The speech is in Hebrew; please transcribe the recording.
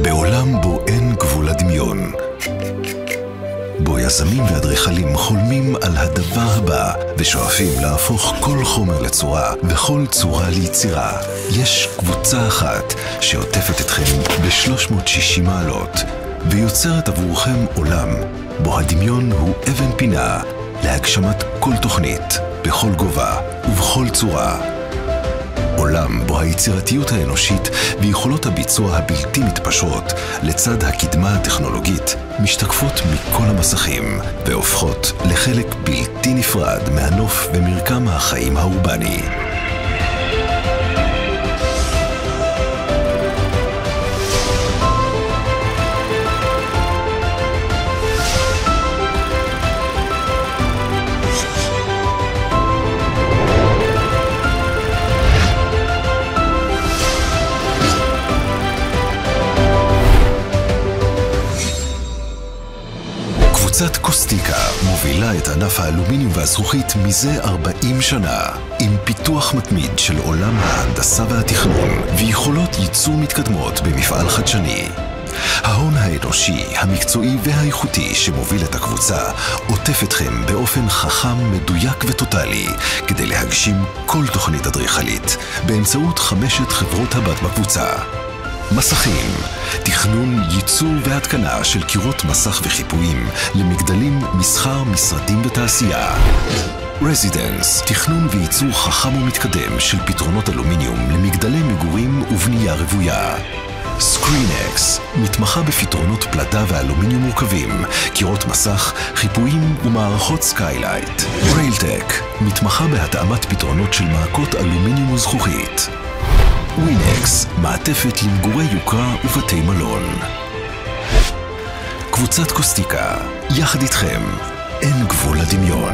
בעולם בו אין גבול לדמיון, בו יזמים ואדריכלים חולמים על הדבר הבא ושואפים להפוך כל חומר לצורה וכל צורה ליצירה, יש קבוצה אחת שעוטפת אתכם ב-360 מעלות ויוצרת עבורכם עולם בו הדמיון הוא אבן פינה להגשמת כל תוכנית, בכל גובה ובכל צורה. עולם בו היצירתיות האנושית ויכולות הביצוע הבלתי מתפשרות לצד הקדמה הטכנולוגית משתקפות מכל המסכים והופכות לחלק בלתי נפרד מהנוף ומרקם החיים האורבני. קבוצת קוסטיקה מובילה את ענף האלומיניום והזכוכית מזה 40 שנה, עם פיתוח מתמיד של עולם ההנדסה והתכנון ויכולות ייצור מתקדמות במפעל חדשני. ההון האנושי, המקצועי והאיכותי שמוביל את הקבוצה עוטף אתכם באופן חכם, מדויק וטוטלי כדי להגשים כל תוכנית אדריכלית באמצעות 5 חברות הבת בקבוצה. מסכים, תכנון, ייצור והתקנה של קירות מסך וחיפויים למגדלים, מסחר, משרדים ותעשייה. רזידנס, תכנון וייצור חכם ומתקדם של פתרונות אלומיניום למגדלי מגורים ובנייה רוויה. סקרינקס, מתמחה בפתרונות פלדה ואלומיניום מורכבים, קירות מסך, חיפויים ומערכות סקיילייט. ריילטק, מתמחה בהתאמת פתרונות של מעקות אלומיניום וזכוכית. ווינקס, מעטפת למגורי יוקרה ובתי מלון. קבוצת קוסטיקה, יחד איתכם, אין גבול לדמיון.